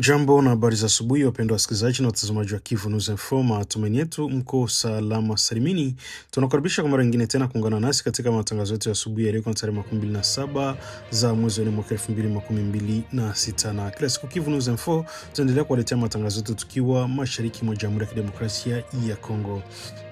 Jambo na habari za asubuhi wapendwa wasikilizaji na watazamaji wa Kivu News Info. Matumaini yetu mko salama salimini. Tunakaribisha kwa mara nyingine tena kuungana nasi katika matangazo yetu ya asubuhi ya leo tarehe 27 za mwezi wa mwaka 2026. Na kila siku Kivu News Info tunaendelea kuwaletea matangazo yetu tukiwa mashariki mwa Jamhuri ya Kidemokrasia ya Kongo.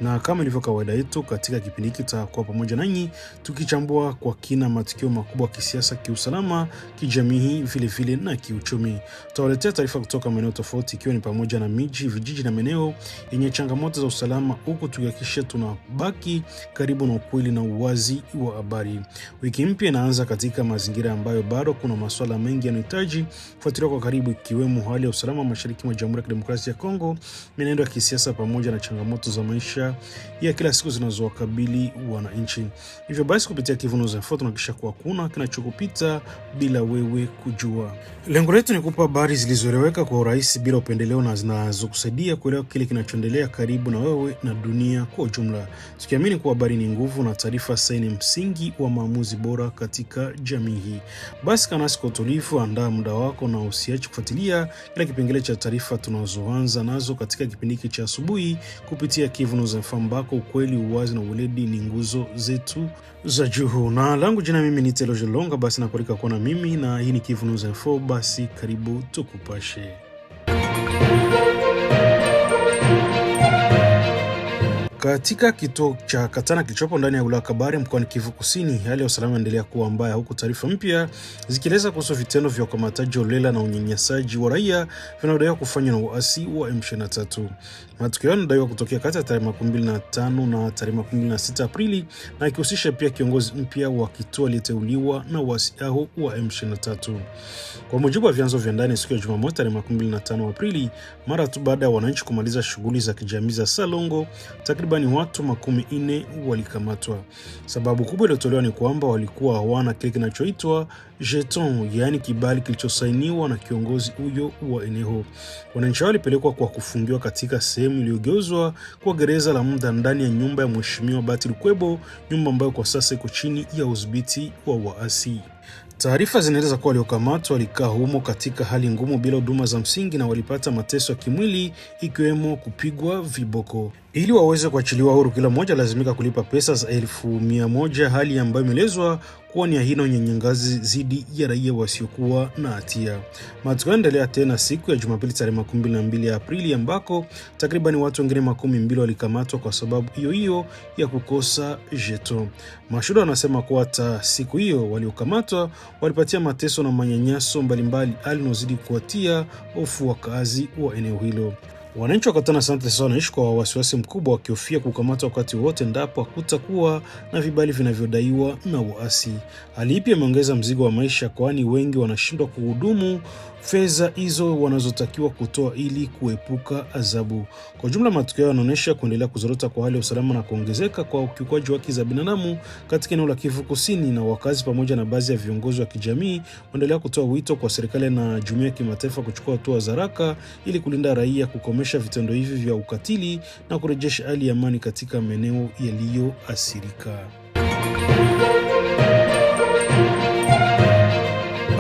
Na kama ilivyo kawaida yetu katika kipindi hiki tutakuwa pamoja nanyi tukichambua kwa kina matukio makubwa ya kisiasa, kiusalama, kijamii vile vile na kiuchumi. Tutawaletea taarifa kutoka maeneo tofauti ikiwa ni pamoja na miji, vijiji na maeneo yenye changamoto za usalama, huku tukihakikisha tunabaki karibu na ukweli na uwazi wa habari. Wiki mpya inaanza katika mazingira ambayo bado kuna masuala mengi yanahitaji kufuatiliwa kwa karibu, ikiwemo hali ya usalama mashariki mwa Jamhuri ya Kidemokrasia ya Kongo, mienendo ya kisiasa pamoja na changamoto za maisha ya kila siku zinazowakabili wananchi. Hivyo basi kupitia Kivu News Info tunahakikisha kuwa kuna kinachokupita bila wewe kujua. Lengo letu ni kupa habari zilizoeleweka kwa urahisi bila upendeleo na zinazokusaidia kuelewa kile kinachoendelea karibu na wewe na dunia kwa ujumla. Tukiamini kuwa habari ni nguvu na taarifa sahihi ni msingi wa maamuzi bora katika jamii hii. Basi kana nasi kwa utulivu, andaa muda wako na usiache kufuatilia kila kipengele cha taarifa tunazoanza nazo katika kipindi hiki cha asubuhi kupitia Kivu News Info, ambako ukweli, uwazi na weledi ni nguzo zetu za juu. Na langu jina mimi ni Telo Jelonga, basi nakualika kuwa na mimi na hii ni Kivu News Info. Basi karibu tukupashe. Katika kituo cha Katana kilichopo ndani ya wilaya Kabare mkoani Kivu Kusini, hali ya usalama inaendelea kuwa mbaya, huku taarifa mpya zikieleza kuhusu vitendo vya ukamataji holela na unyanyasaji wa raia vinavyodaiwa kufanywa na waasi wa M23. Matukio yanadaiwa kutokea kati ya tarehe 25 na tarehe 26 Aprili na ikihusisha pia kiongozi mpya wa kituo aliyeteuliwa na waasi hao wa M23. Kwa mujibu wa vyanzo vya ndani, siku ya Jumamosi tarehe 25 Aprili, mara tu baada ya wananchi kumaliza shughuli za kijamii za Salongo, takribani watu 40 walikamatwa. Sababu kubwa iliyotolewa ni kwamba walikuwa hawana kile kinachoitwa jeton, yaani kibali kilichosainiwa na kiongozi huyo wa eneo. Wananchi walipelekwa kwa kufungiwa katika sehemu iliyogeuzwa kwa gereza la muda ndani ya nyumba ya Mheshimiwa Bahati Lukwebo, nyumba ambayo kwa sasa iko chini ya udhibiti wa waasi. Taarifa zinaeleza kuwa waliokamatwa walikaa humo katika hali ngumu bila huduma za msingi na walipata mateso ya kimwili ikiwemo kupigwa viboko. Ili waweze kuachiliwa huru, kila mmoja lazimika kulipa pesa za 1,100, hali ambayo imeelezwa kuwa ni aina unyanyasaji dhidi ya raia wasiokuwa na hatia. Matukio yanaendelea tena siku ya Jumapili tarehe 22 Aprili, ambako takriban watu wengine 12 walikamatwa kwa sababu hiyo hiyo ya kukosa jeton. Mashuhuda wanasema kuwa hata siku hiyo waliokamatwa walipatia mateso na manyanyaso mbalimbali, hali inayozidi kuwatia hofu wakazi wa eneo hilo. Wananchi wa Katana sasa wanaishi kwa wasiwasi mkubwa, wakihofia kukamatwa wakati wote endapo hakutakuwa na vibali vinavyodaiwa na waasi. Hali hii imeongeza mzigo wa maisha, kwani wengi wanashindwa kuhudumu fedha hizo wanazotakiwa kutoa ili kuepuka adhabu. Kwa jumla, matukio yanaonyesha kuendelea kuzorota kwa hali ya usalama na kuongezeka kwa ukiukwaji wa haki za binadamu katika eneo la Kivu Kusini, na wakazi pamoja na baadhi ya viongozi wa kijamii wanaendelea kutoa wito kwa serikali na jumuiya ya kimataifa kuchukua hatua za haraka ili kulinda raia, kukomesha vitendo hivi vya ukatili na kurejesha hali ya amani katika maeneo yaliyoathirika.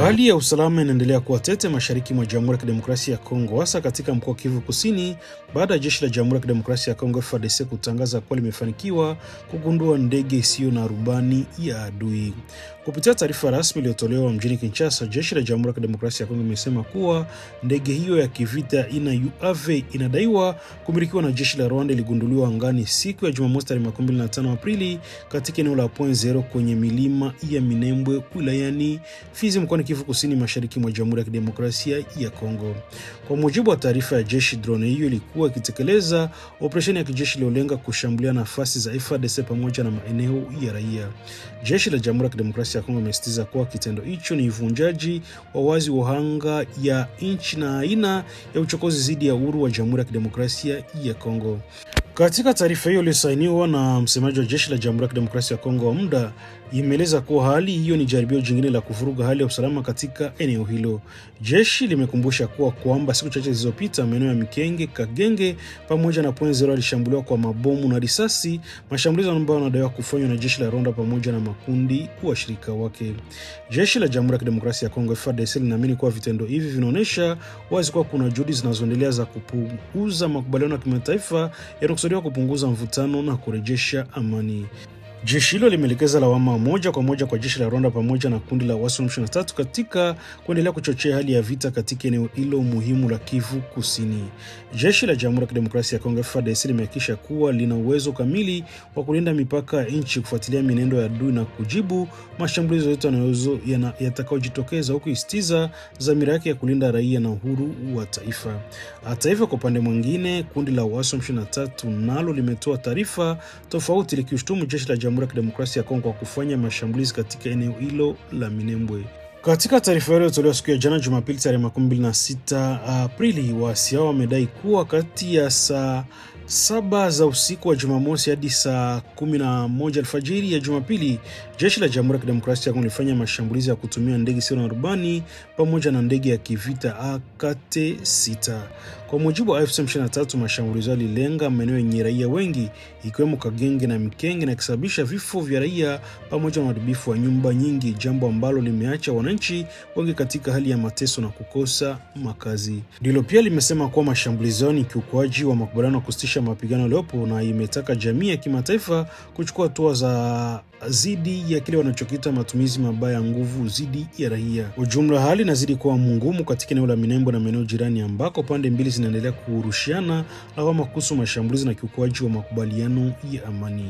Hali ya usalama inaendelea kuwa tete mashariki mwa Jamhuri ya Kidemokrasia ya Kongo, hasa katika mkoa wa Kivu Kusini, baada ya jeshi la Jamhuri ya Kidemokrasia ya Kongo FARDC kutangaza kuwa limefanikiwa kugundua ndege isiyo na rubani ya adui. Kupitia taarifa rasmi iliyotolewa mjini Kinshasa, jeshi la Jamhuri ya Kidemokrasia ya Kongo limesema kuwa ndege hiyo ya kivita ina UAV inadaiwa kumilikiwa na jeshi la Rwanda iligunduliwa angani siku ya Jumamosi tarehe 25 Aprili katika eneo la Point Zero kwenye milima ya Minembwe wilayani Fizi mkoani Kivu Kusini mashariki mwa Jamhuri ya Kidemokrasia ya Kongo. Kwa mujibu wa taarifa ya jeshi, drone hiyo ilikuwa ikitekeleza operesheni ya kijeshi iliyolenga kushambulia nafasi za FARDC pamoja na maeneo ya raia. Jeshi la Jamhuri ya Kidemokrasia ya Kongo imesisitiza kuwa kitendo hicho ni uvunjaji wa wazi wa anga ya nchi na aina ya uchokozi dhidi ya uhuru wa Jamhuri ya Kidemokrasia ya Kongo. Katika taarifa hiyo iliyosainiwa na msemaji wa jeshi la Jamhuri ya Kidemokrasia ya Kongo wa muda, imeeleza kuwa hali hiyo ni jaribio jingine la kuvuruga hali ya usalama katika eneo hilo. Jeshi limekumbusha kwamba siku chache zilizopita maeneo ya Mikenge, Kagenge pamoja na Point Zero alishambuliwa kwa mabomu na risasi, mashambulizi ambayo yanadaiwa kufanywa na jeshi la Rwanda pamoja na makundi washirika wake. Jeshi la Jamhuri ya Kidemokrasia ya Kongo FARDC linaamini kuwa vitendo hivi vinaonyesha wazi kuwa kuna juhudi zinazoendelea za kupunguza makubaliano ya kimataifa yanayokusudiwa kupunguza mvutano na kurejesha amani. Jeshi hilo limeelekeza lawama moja kwa moja kwa jeshi la Rwanda pamoja na kundi la waasi wa M23 katika kuendelea kuchochea hali ya vita katika eneo hilo muhimu la Kivu Kusini. Jeshi la Jamhuri ya Kidemokrasia ya Kongo FARDC limehakikisha kuwa lina uwezo kamili wa kulinda mipaka ya nchi, kufuatilia mienendo ya adui na kujibu mashambulizi yote yatakayojitokeza, huku isitiza dhamira yake ya kulinda raia na uhuru wa taifa. Hata hivyo, kwa upande mwingine, kundi la waasi wa M23 nalo limetoa taarifa tofauti likishutumu jeshi la Jamhuri ya Kidemokrasia ya Kongo kwa kufanya mashambulizi katika eneo hilo la Minembwe. Katika taarifa iliyotolewa siku ya jana Jumapili tarehe 26 Aprili, waasi hao wamedai kuwa kati ya saa 7 za usiku wa Jumamosi hadi saa 11 alfajiri ya Jumapili, jeshi la Jamhuri ya Kidemokrasia ya Kongo lilifanya mashambulizi ya kutumia ndege zisizo na rubani pamoja na ndege ya kivita AKT-6. Kwa mujibu wa AFC M23, mashambulizi yalilenga maeneo yenye raia wengi ikiwemo Kagenge na Mikenge na kusababisha vifo vya raia pamoja na uharibifu wa nyumba nyingi, jambo ambalo limeacha wananchi wengi katika hali ya mateso na kukosa makazi. Ndilo pia limesema kuwa mashambulizi ni kiukuaji wa makubaliano ya kusitisha mapigano yaliyopo na imetaka jamii ya kimataifa kuchukua hatua za zidi ya kile wanachokiita matumizi mabaya ya nguvu zidi ya raia. Ujumla, hali inazidi kuwa ngumu katika eneo la Minembwe na maeneo jirani ambako pande mbili zinaendelea kurushiana lawama kuhusu mashambulizi na kiukuaji wa makubaliano ya amani.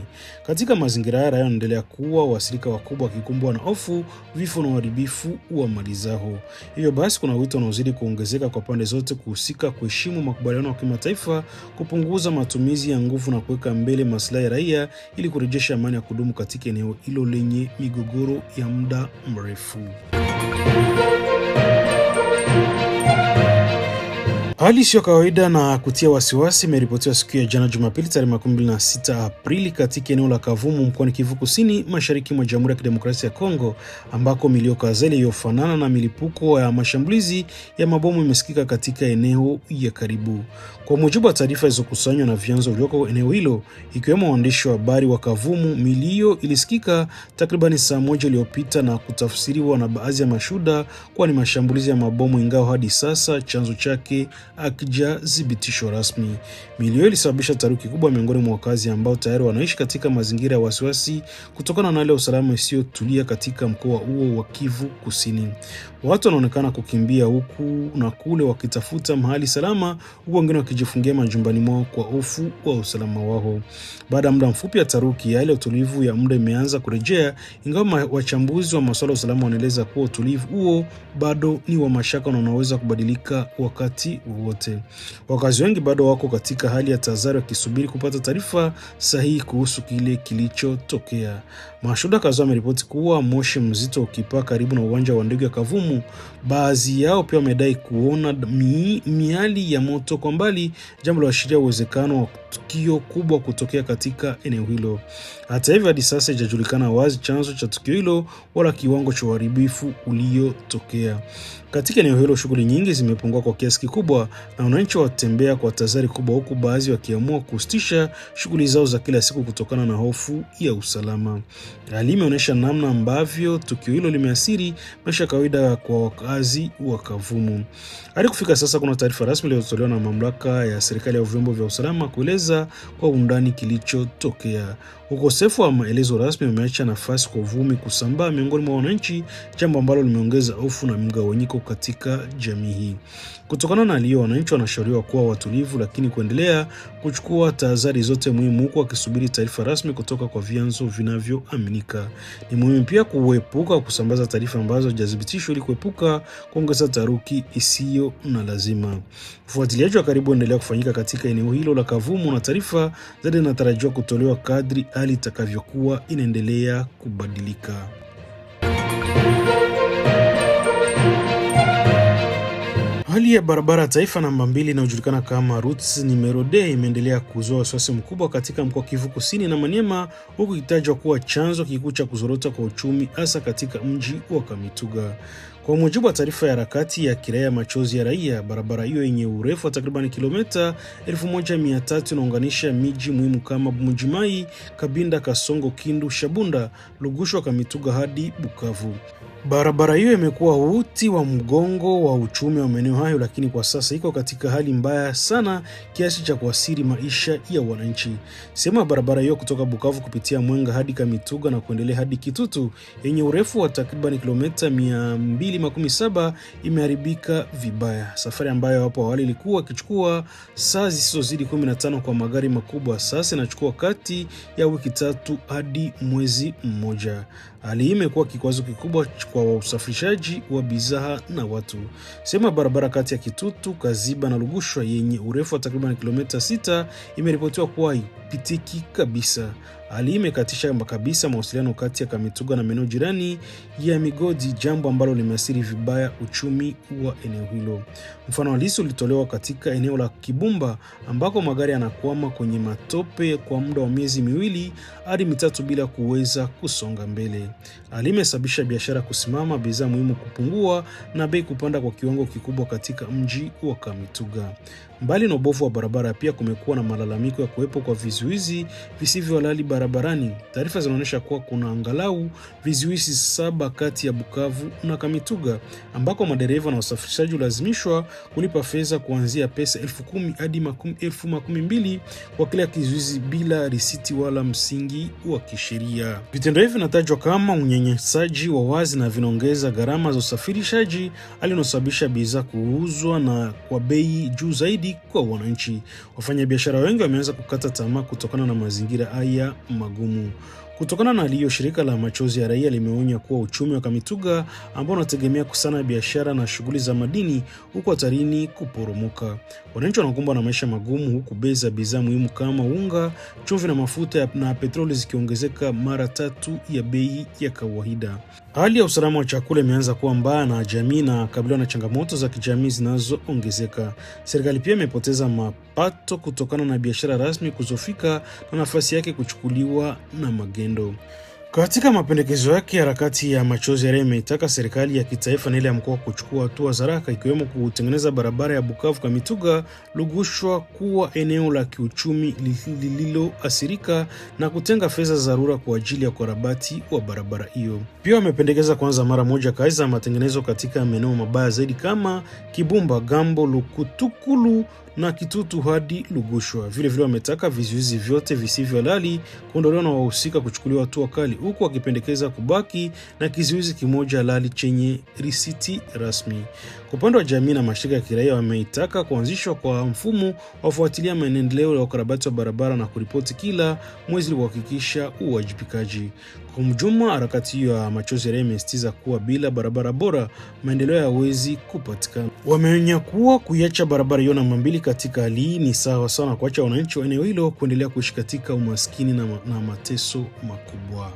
Katika mazingira haya, raia wanaendelea kuwa wasirika wakubwa wakikumbwa na hofu, vifo na uharibifu wa mali zao. Hivyo basi, kuna wito unaozidi kuongezeka kwa pande zote kuhusika, kuheshimu makubaliano ya kimataifa, kupunguza matumizi ya nguvu na kuweka mbele maslahi ya raia ili kurejesha amani ya kudumu katika eneo hilo lenye migogoro ya muda mrefu. Hali sio kawaida na kutia wasiwasi imeripotiwa siku ya jana Jumapili tarehe 26 Aprili katika eneo la Kavumu mkoani Kivu Kusini, mashariki mwa Jamhuri ya Kidemokrasia ya Kongo, ambako milio kadhaa iliyofanana na milipuko ya mashambulizi ya mabomu imesikika katika eneo ya karibu. Kwa mujibu wa taarifa zilizokusanywa na vyanzo vilivyoko eneo hilo, ikiwemo waandishi wa habari wa Kavumu, milio ilisikika takriban saa moja iliyopita na kutafsiriwa na baadhi ya mashuhuda kuwa ni mashambulizi ya mabomu, ingawa hadi sasa chanzo chake hakijadhibitishwa rasmi. Milio ilisababisha taharuki kubwa miongoni mwa wakazi ambao tayari wanaishi katika mazingira ya wasiwasi kutokana na hali ya usalama isiyotulia katika mkoa huo wa Kivu Kusini. Watu wanaonekana kukimbia huku na kule wakitafuta mahali salama, huku wengine wakijifungia majumbani mwao kwa hofu wa usalama wao. Baada ya muda mfupi ya taharuki, hali ya utulivu ya muda imeanza kurejea, ingawa wachambuzi wa masuala ya usalama wanaeleza kuwa utulivu huo bado ni wa mashaka na unaweza kubadilika wakati wote. Wakazi wengi bado wako katika hali ya tahadhari wakisubiri kupata taarifa sahihi kuhusu kile kilichotokea. Mashuhuda kadhaa wameripoti kuwa moshi mzito ukipaa karibu na uwanja wa ndege wa Kavumu. Baadhi yao pia wamedai kuona miali ya moto kwa mbali, jambo linaloashiria uwezekano wa tukio kubwa kutokea katika eneo hilo. Hata hivyo, hadi sasa haijajulikana wazi chanzo cha tukio hilo wala kiwango cha uharibifu uliotokea. Katika eneo hilo shughuli nyingi zimepungua kwa kiasi kikubwa na wananchi watembea kwa tahadhari kubwa, huku baadhi wakiamua kusitisha shughuli zao za kila siku kutokana na hofu ya usalama. Hali imeonyesha namna ambavyo tukio hilo limeathiri maisha kawaida kwa wakazi wa Kavumu. Hadi kufika sasa kuna taarifa rasmi iliyotolewa na mamlaka ya serikali ya vyombo vya usalama kueleza kwa undani kilichotokea. Ukosefu wa maelezo rasmi umeacha nafasi kwa uvumi kusambaa miongoni mwa wananchi, jambo ambalo limeongeza hofu na mgawanyiko katika jamii hii. Kutokana na hiyo, wananchi wanashauriwa kuwa watulivu lakini kuendelea kuchukua tahadhari zote muhimu, huku wakisubiri taarifa rasmi kutoka kwa vyanzo vinavyoaminika. Ni muhimu pia kuepuka kusambaza taarifa ambazo hazijathibitishwa ili kuepuka kuongeza taharuki isiyo na lazima. Ufuatiliaji wa karibu endelea kufanyika katika eneo hilo la Kavumu na taarifa zaidi zinatarajiwa kutolewa kadri hali itakavyokuwa inaendelea kubadilika. Hali ya barabara taifa namba 2 inayojulikana kama route numero D imeendelea kuzua wasiwasi mkubwa katika mkoa Kivu Kusini na Maniema, huku ikitajwa kuwa chanzo kikuu cha kuzorota kwa uchumi hasa katika mji wa Kamituga. Kwa mujibu wa taarifa ya harakati ya kiraia Machozi ya Raia, barabara hiyo yenye urefu wa takriban kilomita 1300 inaunganisha miji muhimu kama Mujimai, Kabinda, Kasongo, Kindu, Shabunda, Lugushwa, Kamituga hadi Bukavu. Barabara hiyo imekuwa uti wa mgongo wa uchumi wa maeneo hayo, lakini kwa sasa iko katika hali mbaya sana kiasi cha kuathiri maisha ya wananchi. Sehemu ya barabara hiyo kutoka Bukavu kupitia Mwenga hadi Kamituga na kuendelea hadi Kitutu yenye urefu wa takriban kilomita 217 imeharibika vibaya. Safari ambayo hapo awali ilikuwa ikichukua saa zisizozidi 15 kwa magari makubwa, sasa inachukua kati ya wiki 3 hadi mwezi mmoja. Hali hii imekuwa kikwazo kikubwa kwa usafirishaji wa bidhaa na watu. Sehemu ya barabara kati ya Kitutu, Kaziba na Lugushwa yenye urefu wa takriban kilomita 6 imeripotiwa kuwa haipitiki kabisa. Hali imekatisha kabisa mawasiliano kati ya Kamituga na maeneo jirani ya migodi, jambo ambalo limeathiri vibaya uchumi wa eneo hilo. Mfano halisi ulitolewa katika eneo la Kibumba ambako magari yanakwama kwenye matope kwa muda wa miezi 2 hadi 3 bila kuweza kusonga mbele. Hali imesababisha biashara kusimama, bidhaa muhimu kupungua na bei kupanda kwa kiwango kikubwa katika mji wa Kamituga. Mbali na ubovu wa barabara, pia kumekuwa na malalamiko ya kuwepo kwa vizuizi visivyo halali barabarani. Taarifa zinaonyesha kuwa kuna angalau vizuizi 7 kati ya Bukavu na Kamituga ambako madereva na wasafirishaji lazimishwa kulipa fedha kuanzia pesa 10,000 hadi 12,000 kwa kila kizuizi bila risiti wala msingi wa kisheria. Vitendo hivi vinatajwa kama unyanyasaji wa wazi na vinaongeza gharama za usafirishaji, hali inayosababisha bidhaa kuuzwa na kwa bei juu zaidi kwa wananchi. Wafanyabiashara wengi wameanza kukata tamaa kutokana na mazingira haya magumu. Kutokana na hiyo, shirika la Machozi ya Raia limeonya kuwa uchumi wa Kamituga ambao unategemea kusana biashara na shughuli za madini huko hatarini kuporomoka. Wananchi wanakumbwa na maisha magumu, huku bei za bidhaa muhimu kama unga, chumvi na mafuta na petroli zikiongezeka mara 3 ya bei ya kawaida. Hali ya usalama wa chakula imeanza kuwa mbaya na jamii na kabiliwa na changamoto za kijamii zinazoongezeka. Serikali pia imepoteza mapato kutokana na biashara rasmi kuzofika na nafasi yake kuchukuliwa na magendo. Katika mapendekezo yake, harakati ya Machozi ya Raia imeitaka serikali ya kitaifa na ile ya mkoa kuchukua hatua za haraka, ikiwemo kutengeneza barabara ya Bukavu Kamituga Lugushwa kuwa eneo la kiuchumi lililoathirika na kutenga fedha za dharura kwa ajili ya ukarabati wa barabara hiyo. Pia wamependekeza kuanza mara moja kazi za matengenezo katika maeneo mabaya zaidi kama Kibumba, Gambo, Lukutukulu na Kitutu hadi Lugushwa. Vile vile wametaka vizuizi vyote visivyo halali kuondolewa na wahusika kuchukuliwa hatua kali, huku wakipendekeza kubaki na kizuizi kimoja halali chenye risiti rasmi. Kwa upande wa jamii na mashirika ya kiraia, wameitaka kuanzishwa kwa mfumo wa kufuatilia maendeleo ya ukarabati wa barabara na kuripoti kila mwezi kuhakikisha uwajibikaji. Kwa mjumla, harakati hiyo ya Machozi ya Raia imesisitiza kuwa bila barabara bora maendeleo hayawezi kupatikana. Wameonya kuwa kuiacha barabara hiyo namba 2 katika hali hii ni sawa sana kuacha wananchi wa eneo hilo kuendelea kuishi katika umaskini na mateso makubwa.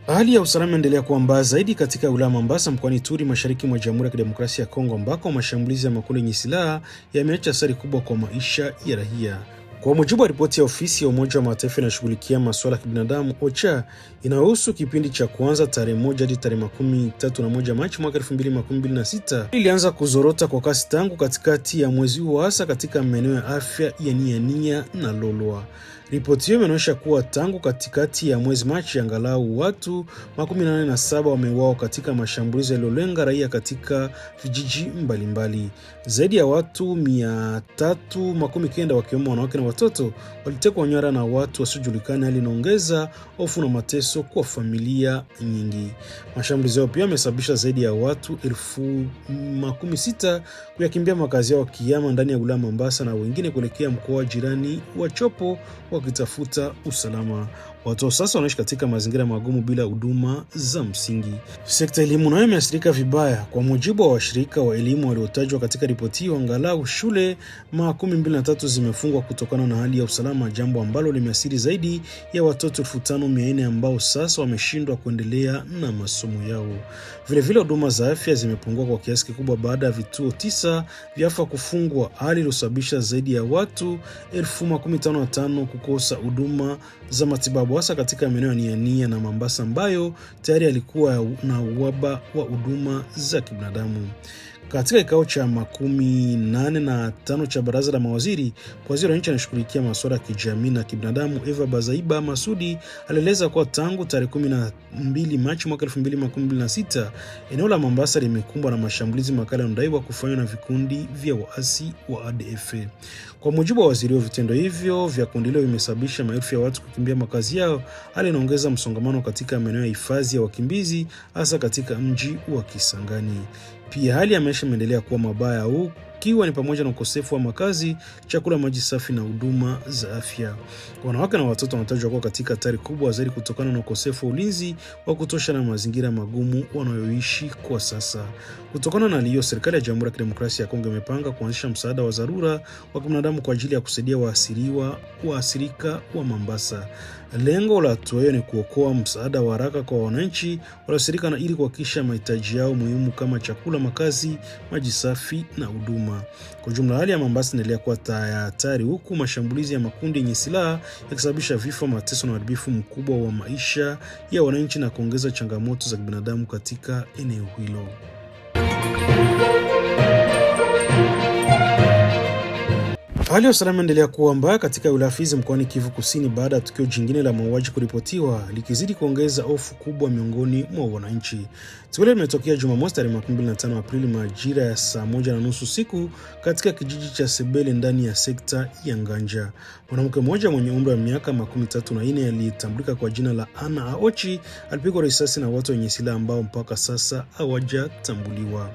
Hali ya usalama inaendelea kuwa mbaya zaidi katika wilaya Mambasa mkoani Ituri, mashariki mwa Jamhuri ya Kidemokrasia ya Kongo, ambako mashambulizi ya makundi yenye silaha yameacha athari kubwa kwa maisha ya raia. Kwa mujibu wa ripoti ya ofisi ya Umoja wa Mataifa inashughulikia masuala ya kibinadamu OCHA inayohusu kipindi cha kuanza tarehe 1 hadi tarehe 31 Machi mwaka 2026, ilianza kuzorota kwa kasi tangu katikati ya mwezi huu, hasa katika maeneo ya afya ya Niania na Lolwa. Ripoti hiyo inaonyesha kuwa tangu katikati ya mwezi Machi angalau watu 87 wameuawa katika mashambulizi yaliyolenga raia katika vijiji mbalimbali. Zaidi ya watu 390 wakiwemo wanawake na watoto walitekwa nyara na watu wasiojulikana, hali inaongeza hofu na mateso kwa familia nyingi. Mashambulizi hayo pia yamesababisha zaidi ya watu 16,000 kuyakimbia makazi yao kiyama ndani ya wilaya Mombasa na wengine kuelekea mkoa jirani wa Chopo wakitafuta usalama. Watu sasa wanaishi katika mazingira magumu bila huduma za msingi. Sekta ya elimu nayo imeathirika vibaya. Kwa mujibu wa washirika wa elimu waliotajwa katika ripoti hiyo, angalau shule 23 zimefungwa kutokana na hali ya usalama, jambo ambalo limeathiri zaidi ya watoto 5400 ambao sasa wameshindwa kuendelea na masomo yao. Vilevile huduma za afya zimepungua kwa kiasi kikubwa baada ya vituo 9 vya afya kufungwa, hali iliyosababisha zaidi ya watu 15,000 kukosa huduma za matibabu, hasa katika maeneo ya Niania na Mambasa ambayo tayari yalikuwa na uhaba wa huduma za kibinadamu. Katika kikao cha 85 cha baraza la mawaziri, waziri wa nchi anashughulikia masuala ya kijamii na kibinadamu Eva Bazaiba Masudi alieleza kuwa tangu tarehe 12 Machi mwaka 2026 eneo la Mombasa limekumbwa na mashambulizi makali yanayodaiwa kufanywa na vikundi vya waasi wa ADF. Kwa mujibu wa waziri, vitendo hivyo vya kundi hilo vimesababisha maelfu ya watu kukimbia makazi yao, hali inaongeza msongamano katika maeneo ya hifadhi ya wakimbizi, hasa katika mji wa Kisangani. Pia hali ya maisha imeendelea kuwa mabaya, ikiwa ni pamoja na ukosefu wa makazi, chakula, maji safi na huduma za afya. Wanawake na watoto wanatajwa kuwa katika hatari kubwa zaidi kutokana na ukosefu wa ulinzi wa kutosha na mazingira magumu wanayoishi kwa sasa. Kutokana na hiyo, serikali ya Jamhuri ya Kidemokrasia ya Kongo imepanga kuanzisha msaada wa dharura wa kibinadamu kwa ajili ya kusaidia waathirika wa Mombasa. Lengo la hatua hiyo ni kuokoa msaada wa haraka kwa wananchi walioathirika na ili kuhakikisha mahitaji yao muhimu kama chakula, makazi, maji safi na huduma. Kwa jumla, hali ya Mombasa inaendelea kuwa hatari, huku mashambulizi ya makundi yenye silaha yakisababisha vifo, mateso na uharibifu mkubwa wa maisha ya wananchi na kuongeza changamoto za kibinadamu katika eneo hilo. Hali ya usalama endelea kuwa mbaya katika wilaya Fizi mkoani Kivu Kusini baada ya tukio jingine la mauaji kuripotiwa, likizidi kuongeza hofu kubwa miongoni mwa wananchi. Tukio limetokea Jumamosi tarehe 25 Aprili majira ya saa 1:30 usiku katika kijiji cha Sebele ndani ya sekta ya Nganja. Mwanamke mmoja mwenye umri wa miaka 34 aliyetambulika kwa jina la Ana Aochi alipigwa risasi na watu wenye silaha ambao mpaka sasa hawajatambuliwa.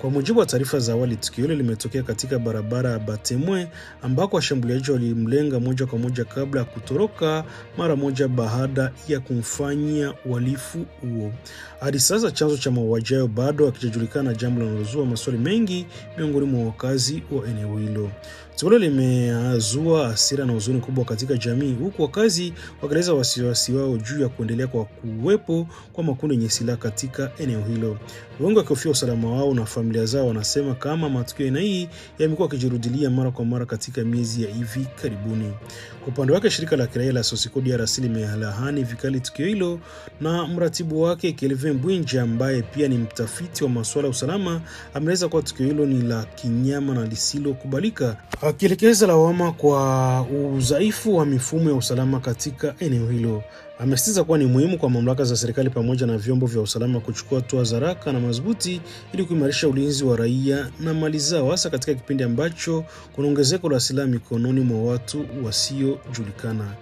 Kwa mujibu wa taarifa za awali, tukio hilo limetokea katika barabara ya Batemwe ambako washambuliaji walimlenga moja kwa moja kabla ya kutoroka mara moja baada ya kumfanyia uhalifu huo. Hadi sasa chanzo cha mauaji hayo bado hakijajulikana, jambo linalozua maswali mengi miongoni mwa wakazi wa eneo hilo. Tukio limezua hasira na huzuni kubwa katika jamii, huku wakazi wakieleza wasiwasi wao juu ya kuendelea kwa kuwepo kwa makundi yenye silaha katika eneo hilo. Wengi wakihofia usalama wao na familia zao wanasema kama matukio aina hii yamekuwa yakijirudilia mara kwa mara katika miezi ya hivi karibuni. Kwa upande wake, shirika la kiraia la Sosiko DRC limelaani vikali tukio hilo, na mratibu wake Kelvin Bwinja ambaye pia ni mtafiti wa masuala ya usalama ameeleza kuwa tukio hilo ni la kinyama na lisilokubalika, akielekeza lawama kwa udhaifu wa mifumo ya usalama katika eneo hilo. Amesisitiza kuwa ni muhimu kwa mamlaka za serikali pamoja na vyombo vya usalama kuchukua hatua za haraka na madhubuti ili kuimarisha ulinzi wa raia na mali zao, hasa katika kipindi ambacho kuna ongezeko la silaha mikononi mwa watu wasiojulikana.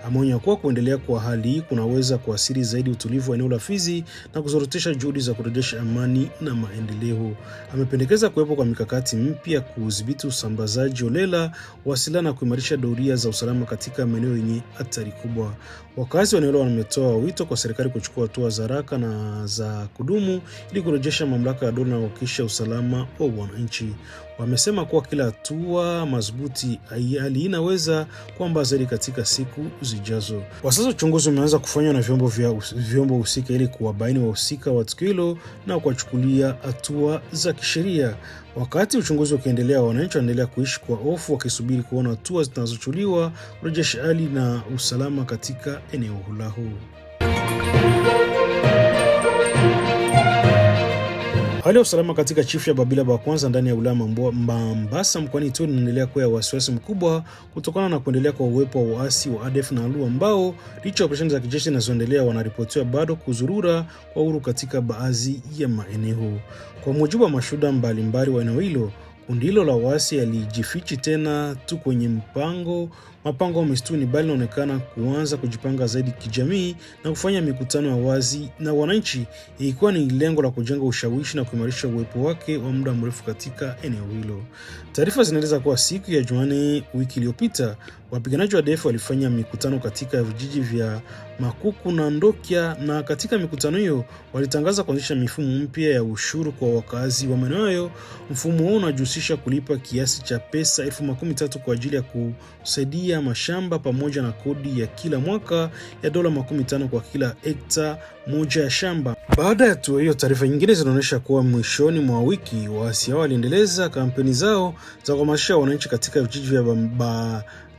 Ameonya kuwa kuendelea kwa hali hii kunaweza kuathiri zaidi utulivu wa eneo la Fizi na kuzorotesha juhudi za kurejesha amani na maendeleo. Amependekeza kuwepo kwa mikakati mpya kudhibiti usambazaji holela wa silaha na kuimarisha doria za usalama katika maeneo yenye hatari kubwa. Wakazi wa eneo wametoa wito kwa serikali kuchukua hatua za haraka na za kudumu ili kurejesha mamlaka ya dola na kuhakikisha usalama wa wananchi. Wamesema kuwa kila hatua madhubuti hali inaweza kuwa zaidi katika siku zijazo. Kwa sasa uchunguzi umeanza kufanywa na vyombo husika ili kuwabaini wahusika wa tukio hilo na kuwachukulia hatua za kisheria. Wakati uchunguzi ukiendelea, wananchi wanaendelea kuishi kwa hofu wakisubiri kuona hatua zinazochukuliwa kurejesha hali na usalama katika eneo lao. Hali ya usalama katika chifu ya Babila ba kwanza ndani ya wilaya Mombasa mkoani Ituri inaendelea kuwa ya wasiwasi mkubwa kutokana na kuendelea kwa uwepo wa waasi wa ADF na ALU ambao licha ya operesheni za kijeshi zinazoendelea wanaripotiwa bado kuzurura kwa uhuru katika baadhi ya maeneo. Kwa mujibu wa mashuhuda mbalimbali wa eneo hilo, kundi hilo la waasi alijifichi tena tu kwenye mpango mapango au msituni, bali inaonekana kuanza kujipanga zaidi kijamii na kufanya mikutano ya wazi na wananchi, ikiwa ni lengo la kujenga ushawishi na kuimarisha uwepo wake wa muda mrefu katika eneo hilo. Taarifa zinaeleza kuwa siku ya Jumanne wiki iliyopita, wapiganaji wa ADF walifanya mikutano katika vijiji vya Makuku na Ndokia, na katika mikutano hiyo walitangaza kuanzisha mifumo mpya ya ushuru kwa wakazi wa maeneo hayo. Mfumo huo unajihusisha kulipa kiasi cha pesa 13,000 kwa ajili ya kusaidia mashamba pamoja na kodi ya kila mwaka ya dola 15 kwa kila hekta moja ya shamba. Baada ya hatua hiyo, taarifa nyingine zinaonyesha kuwa mwishoni mwa wiki waasi hao waliendeleza kampeni zao za kuhamasisha wananchi katika vijiji vya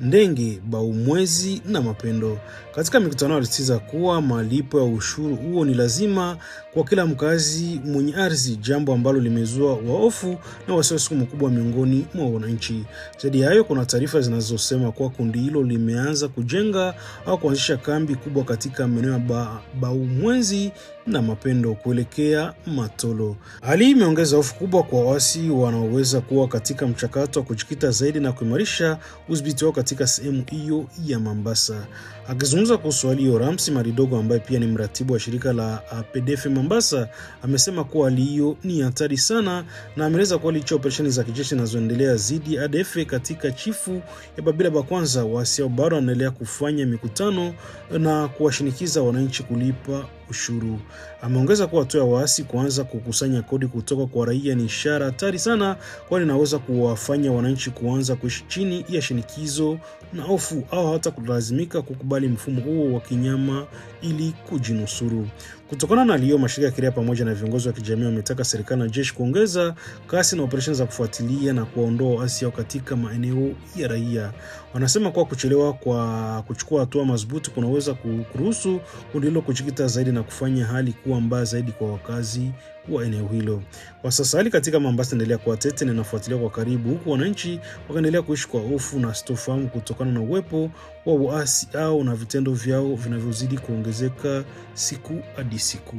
Ndenge, Baumwezi na Mapendo. Katika mikutano walisisitiza kuwa malipo ya ushuru huo ni lazima kwa kila mkazi mwenye ardhi, jambo ambalo limezua hofu na wasiwasi mkubwa miongoni mwa wananchi. Zaidi ya hayo, kuna taarifa zinazosema kuwa kundi hilo limeanza kujenga au kuanzisha kambi kubwa katika maeneo ya Baumwezi na Mapendo kuelekea Matolo. Hali hii imeongeza hofu kubwa kwa waasi wanaoweza kuwa katika mchakato wa kujikita zaidi na kuimarisha udhibiti wao katika sehemu hiyo ya Mombasa. Akizungumza kuhusu hali hiyo, Ramsi Maridogo ambaye pia ni mratibu wa shirika la PDF Mombasa amesema kuwa hali hiyo ni hatari sana, na ameeleza kuwa licha operesheni za kijeshi zinazoendelea dhidi ya ADF katika chifu ya Babila Bakwanza, waasi hao bado wanaendelea kufanya mikutano na kuwashinikiza wananchi kulipa ushuru. Ameongeza kuwa hatua ya waasi kuanza kukusanya kodi kutoka kwa raia ni ishara hatari sana, kwani inaweza kuwafanya wananchi kuanza kuishi chini ya shinikizo na hofu au hata kulazimika kukubali mfumo huo wa kinyama ili kujinusuru. Kutokana na hiyo, mashirika ya kiraia pamoja na viongozi wa kijamii wametaka serikali na jeshi kuongeza kasi na operesheni za kufuatilia na kuondoa waasi hao katika maeneo ya raia. Wanasema kuwa kuchelewa kwa kuchukua hatua madhubuti kunaweza kuruhusu kundi hilo kujikita zaidi na kufanya hali kuwa mbaya zaidi kwa wakazi wa eneo hilo. Kwa sasa hali katika Mombasa inaendelea kuwa tete na inafuatiliwa kwa karibu, huku wananchi wakaendelea kuishi kwa hofu na sitofahamu kutokana na uwepo wa waasi au na vitendo vyao vinavyozidi kuongezeka siku hadi siku.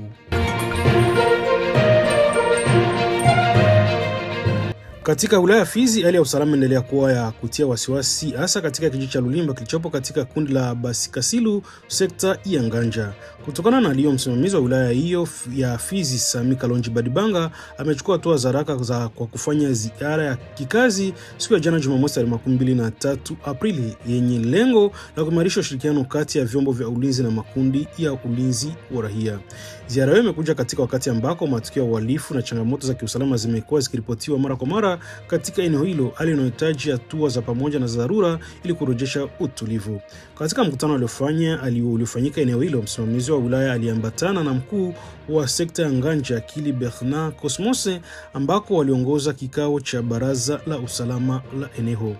Katika wilaya ya Fizi, hali ya usalama inaendelea kuwa ya kutia wasiwasi, hasa katika kijiji cha Lulimba kilichopo katika kundi la Basikasilu, sekta ya Nganja. Kutokana na hiyo, msimamizi wa wilaya hiyo ya Fizi, Sami Kalonji Badibanga, amechukua hatua za haraka kwa kufanya ziara ya kikazi siku ya jana Jumamosi 23 Aprili yenye lengo la kuimarisha ushirikiano kati ya vyombo vya ulinzi na makundi ya ulinzi wa raia. Ziara hiyo imekuja katika wakati ambako matukio ya uhalifu na changamoto za kiusalama zimekuwa zikiripotiwa mara kwa mara katika eneo hilo, hali inayohitaji hatua za pamoja na za dharura ili kurejesha utulivu. Katika mkutano uliofanyika eneo hilo, msimamizi wa wilaya aliambatana na mkuu wa sekta ya Nganja Akili Bernard Cosmose, ambako waliongoza kikao cha baraza la usalama la eneo.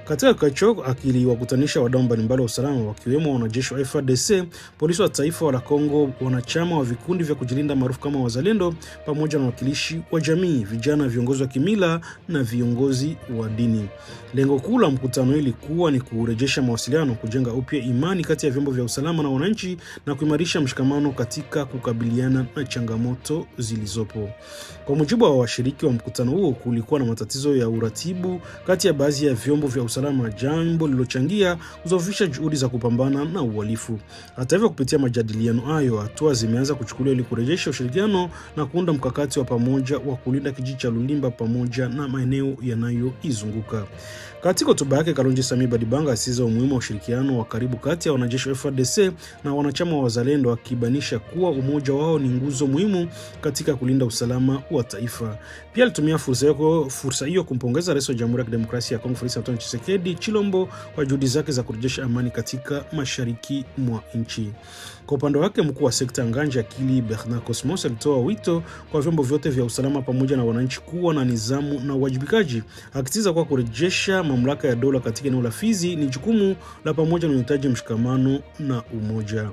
Katika kikao Akili wakutanisha wadau mbalimbali wa usalama wakiwemo wanajeshi wa FARDC, polisi wa taifa la Kongo, wanachama wa vikundi vya kujilinda maarufu kama wazalendo, pamoja na wakilishi wa jamii, vijana, viongozi wa kimila na viongozi wa dini. Lengo kuu la mkutano ilikuwa ni kurejesha mawasiliano, kujenga upya imani kati ya vyombo vya usalama na wananchi na kuimarisha mshikamano katika kukabiliana na changamoto zilizopo. Kwa mujibu wa washiriki wa mkutano huo, kulikuwa na matatizo ya uratibu kati ya baadhi ya vyombo vya usalama, jambo lililochangia kuzofisha juhudi za kupambana na uhalifu. Hata hivyo, kupitia majadiliano hayo, hatua zimeanza kuchukuliwa ili kurejesha ushirikiano na kuunda mkakati wa pamoja wa kulinda kijiji cha Lulimba pamoja na maeneo yanayoizunguka. Katika hotuba yake, Kalonji Sami Badibanga asisitiza umuhimu wa ushirikiano wa karibu kati ya wanajeshi wa FARDC na wanachama wa wazalendo, akibanisha kuwa umoja wao ni nguzo muhimu katika kulinda usalama wa taifa. Pia alitumia fursa hiyo kumpongeza Rais wa Jamhuri ya Kidemokrasia ya Kongo Felix Antoine Tshisekedi Chilombo kwa juhudi zake za kurejesha amani katika mashariki mwa nchi. Kwa upande wake, mkuu wa sekta Nganja Akili Bernard Cosmos alitoa wito kwa vyombo vyote vya usalama pamoja na wananchi kuwa na nidhamu na uwajibikaji, akisitiza kwa kurejesha mamlaka ya dola katika eneo la Fizi ni jukumu la pamoja na unahitaji mshikamano na umoja.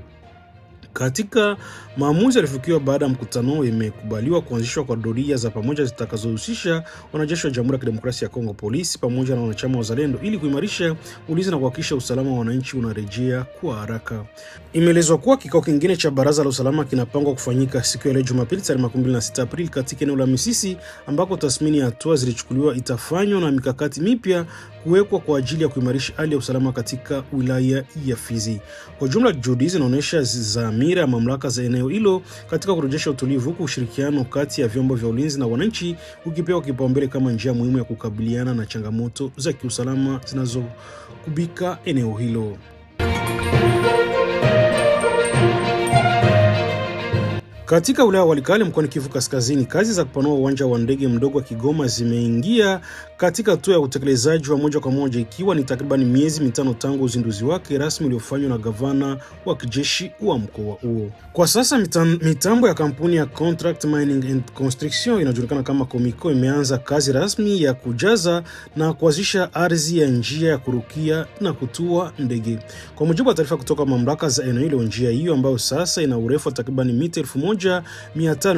Katika maamuzi yaliyofikiwa baada ya mkutano, imekubaliwa kuanzishwa kwa doria za pamoja zitakazohusisha wanajeshi wa Jamhuri ya Kidemokrasia ya Kongo, polisi pamoja na wanachama wa Wazalendo ili kuimarisha ulinzi na kuhakikisha usalama wa wananchi unarejea kwa haraka. Imeelezwa kuwa kikao kingine cha Baraza la Usalama kinapangwa kufanyika siku ya leo Jumapili tarehe 26 Aprili katika eneo la Misisi, ambako tathmini ya hatua zilichukuliwa itafanywa na mikakati mipya kuwekwa kwa ajili ya kuimarisha hali ya usalama katika wilaya ya Fizi. Kwa jumla, juhudi zinaonyesha dhamira ya mamlaka za eneo hilo katika kurejesha utulivu, huku ushirikiano kati ya vyombo vya ulinzi na wananchi ukipewa kipaumbele kama njia muhimu ya kukabiliana na changamoto za kiusalama zinazokubika eneo hilo. Katika wilaya Walikale mkoani Kivu Kaskazini, kazi za kupanua uwanja wa ndege mdogo wa Kigoma zimeingia katika hatua ya utekelezaji wa moja kwa moja, ikiwa ni takriban miezi mitano tangu uzinduzi wake rasmi uliofanywa na gavana wa kijeshi wa mkoa huo. Kwa sasa mitambo ya kampuni ya Contract Mining and Construction inajulikana kama Comico imeanza kazi rasmi ya kujaza na kuanzisha ardhi ya njia ya kurukia na kutua ndege. Kwa mujibu wa taarifa kutoka mamlaka za eneo hilo, njia hiyo ambayo sasa ina urefu wa takriban mita 1500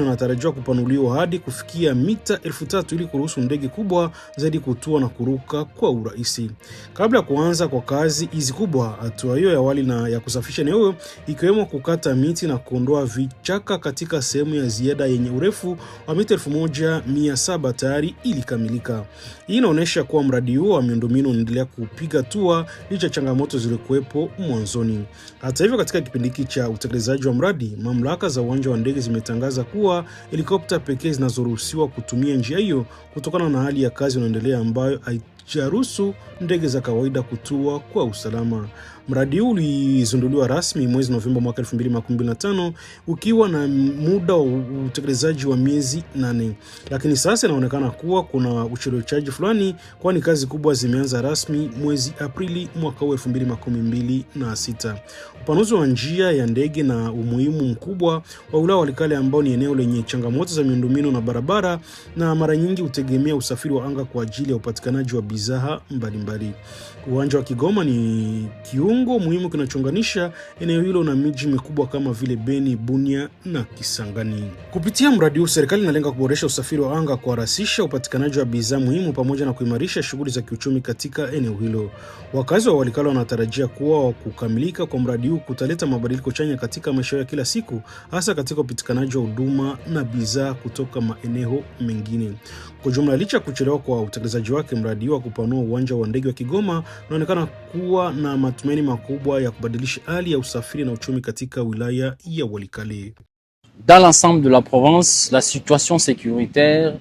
inatarajiwa kupanuliwa hadi kufikia mita 3000 ili kuruhusu ndege kubwa zaidi kutua na kuruka kwa urahisi. Kabla ya kuanza kwa kazi hizi kubwa, hatua hiyo ya awali na ya kusafisha eneo ikiwemo kukata miti na kuondoa vichaka katika sehemu ya ziada yenye urefu wa mita 1700 tayari ilikamilika. Hii inaonyesha kuwa mradi huo wa miundombinu unaendelea kupiga hatua licha changamoto zilikuwepo mwanzoni. Hata hivyo, katika kipindi hiki cha utekelezaji wa mradi, mamlaka za uwanja wa ndege zimetangaza kuwa helikopta pekee zinazoruhusiwa kutumia njia hiyo kutokana na hali ya kazi inayoendelea ambayo haijaruhusu ndege za kawaida kutua kwa usalama. Mradi huu ulizinduliwa rasmi mwezi Novemba mwaka 2025 ukiwa na muda wa utekelezaji wa miezi 8. Lakini sasa inaonekana kuwa kuna ucheleweshaji fulani, kwani kazi kubwa zimeanza rasmi mwezi Aprili mwaka 2026. Upanuzi wa njia ya ndege na umuhimu mkubwa wa wilaya Walikale ambao ni eneo lenye changamoto za miundombinu na barabara na mara nyingi hutegemea usafiri wa anga kwa ajili ya upatikanaji wa bidhaa mbalimbali. Uwanja wa Kigoma ni kiungo muhimu kinachounganisha eneo hilo na miji mikubwa kama vile Beni, Bunia na Kisangani. Kupitia mradi huu, serikali inalenga kuboresha usafiri wa anga, kurahisisha upatikanaji wa bidhaa muhimu pamoja na kuimarisha shughuli za kiuchumi katika eneo hilo. Wakazi wa Walikale wanatarajia kuwa kukamilika kwa mradi huu kutaleta mabadiliko chanya katika maisha ya kila siku, hasa katika upatikanaji wa huduma na bidhaa kutoka maeneo mengine. Kwa jumla, licha kuchelewa kwa utekelezaji wake, mradi wa kupanua uwanja wa ndege wa Kigoma unaonekana kuwa na matumaini makubwa ya kubadilisha hali ya usafiri na uchumi katika wilaya ya Walikale. Dans l'ensemble de la province, la situation sécuritaire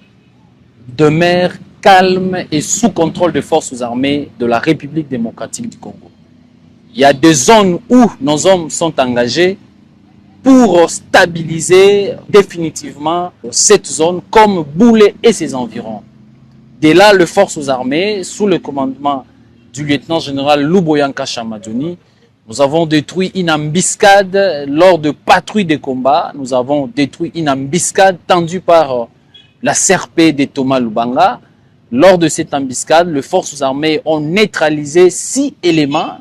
demeure calme et sous contrôle des forces armées de la République démocratique du Congo. Il y a des zones où nos hommes sont engagés pour stabiliser définitivement cette zone comme Boulé et ses environs. Dès là, les forces armées, sous le commandement du lieutenant-général Louboyanka Chamadouni, nous avons détruit une embuscade lors de patrouilles de combat. Nous avons détruit une embuscade tendue par la CRP de Thomas Lubanga. Lors de cette embuscade, les forces armées ont neutralisé 6 éléments.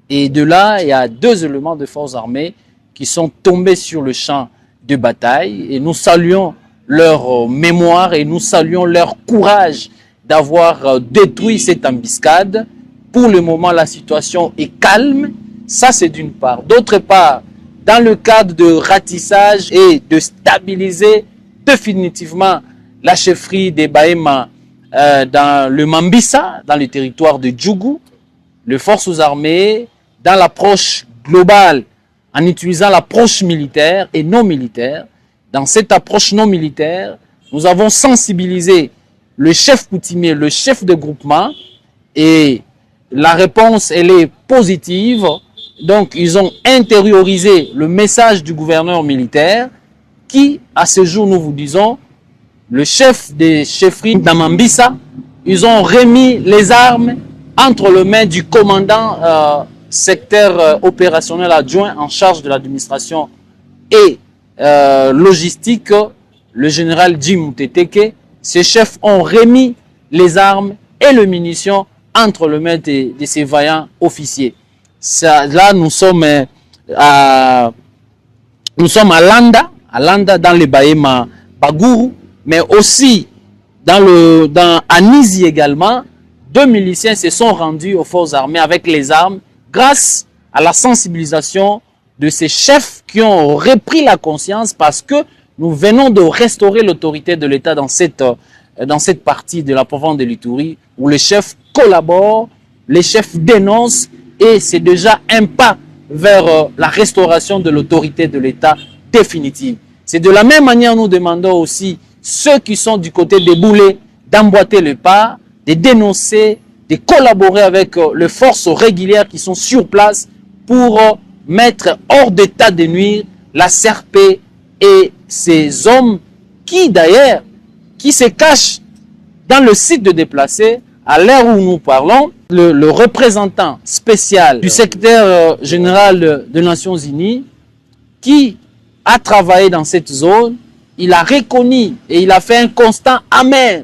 Et de là, il y a 2 éléments de forces armées qui sont tombés sur le champ de bataille. Et nous saluons leur mémoire et nous saluons leur courage d'avoir détruit cette embuscade. Pour le moment, la situation est calme. Ça, c'est d'une part. D'autre part, dans le cadre de ratissage et de stabiliser définitivement la chefferie des Bahema dans le Mambisa, dans le territoire de Djougou, les forces armées, dans l'approche globale, en utilisant l'approche militaire et non militaire. Dans cette approche non militaire, nous avons sensibilisé le chef coutumier, le chef de groupement, et la réponse, elle est positive. Donc, ils ont intériorisé le message du gouverneur militaire qui, à ce jour, nous vous disons, le chef des chefferies d'Amambissa, ils ont remis les armes entre les mains du commandant secteur opérationnel adjoint en charge de l'administration et logistique, le général Jim Teteke. Ces chefs ont remis les armes et les munitions entre les mains de ces vaillants officiers. Ça, là, nous sommes Nous sommes à Landa dans le Bahema Bagourou, mais aussi à Nizi également. 2 miliciens se sont rendus aux forces armées avec les armes grâce à la sensibilisation de ces chefs qui ont repris la conscience parce que nous venons de restaurer l'autorité de l'État dans cette partie de la province de l'Ituri où les chefs collaborent, les chefs dénoncent et c'est déjà un pas vers la restauration de l'autorité de l'État définitive. C'est de la même manière nous demandons aussi ceux qui sont du côté des boulets d'emboîter le pas, de dénoncer, de collaborer avec les forces régulières qui sont sur place pour mettre hors d'état de nuire la CRP et ces hommes qui d'ailleurs, qui se cachent dans le site de déplacés. À l'heure où nous parlons, le représentant spécial du secrétaire général des Nations Unies qui a travaillé dans cette zone, il a reconnu et il a fait un constat amer.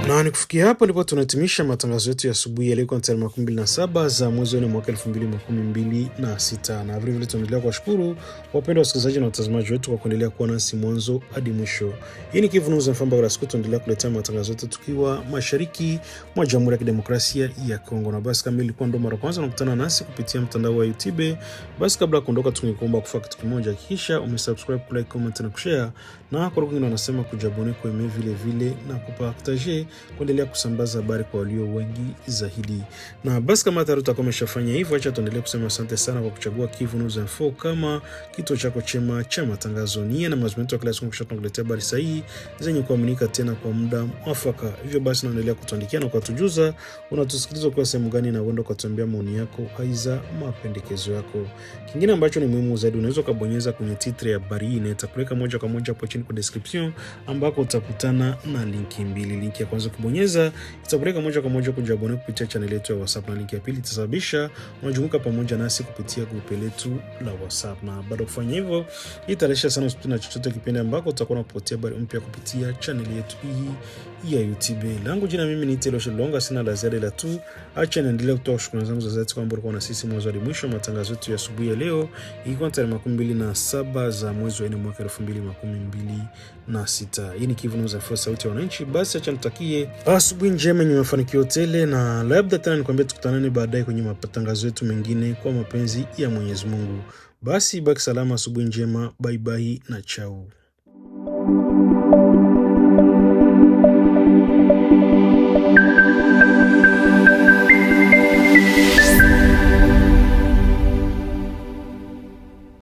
Na ni kufikia hapo ndipo tunahitimisha matangazo yetu ya asubuhi ya leo kwa tarehe 27 za mwezi wa mwaka 2026. Na vile vile tunaendelea kuwashukuru wapendwa wasikilizaji na watazamaji wetu kwa kuendelea kuwa nasi mwanzo hadi mwisho. Hii ni Kivu News FM kwa siku tunaendelea kuletea matangazo yetu tukiwa mashariki mwa Jamhuri ya Kidemokrasia ya Kongo. Na basi kama ilikuwa ndo mara kwanza unakutana nasi kupitia mtandao wa YouTube, basi kabla kuondoka tungekuomba kufanya kitu kimoja, hakikisha umesubscribe, like, comment na kushare, na kwa wengine wanasema kujabone kwa vile vile na kupartager kuendelea kusambaza habari kwa walio wengi zaidi. Na basi kama tayari utakuwa umeshafanya hivyo, acha tuendelee kusema asante sana kwa kuchagua Kivu News Info kama kituo chako chema cha matangazo. Nia na mazungumzo kila siku kisha tunakuletea habari sahihi zenye kuaminika tena kwa muda mwafaka. Hivyo basi naendelea kutuandikia na kutujuza unatusikiliza kwa sehemu gani na uende kutuambia maoni yako aiza mapendekezo yako. Kingine ambacho ni muhimu zaidi, unaweza kubonyeza kwenye titre ya habari hii na itakupeleka moja kwa moja hapo chini kwa description ambako utakutana na linki mbili. Linki ya kwanza kubonyeza itakupeleka moja kwa moja kujabone kupitia channel yetu ya WhatsApp, na linki ya pili itasababisha unajumuika pamoja nasi kupitia grupu letu la WhatsApp. Na baada kufanya hivyo itaresha sana usipite na chochote kipindi ambako utakuwa unapotea habari mpya kupitia channel yetu hii ya YouTube. Langu jina mimi ni Telo Shilonga, sina la ziada ila tu acha niendelee kutoa shukrani zangu za dhati kwa ambao na sisi mwanzo hadi mwisho matangazo yetu ya asubuhi ya leo. Ilikuwa tarehe 27 za mwezi wa 4 mwaka 2026. Hii ni Kivu News FM, sauti ya wananchi. Basi acha nitakie asubuhi njema yenye mafanikio tele, na labda tena nikwambie tukutanane baadaye kwenye matangazo yetu mengine kwa mapenzi ya Mwenyezi Mungu. Basi baki salama, asubuhi njema, bye bye na chao.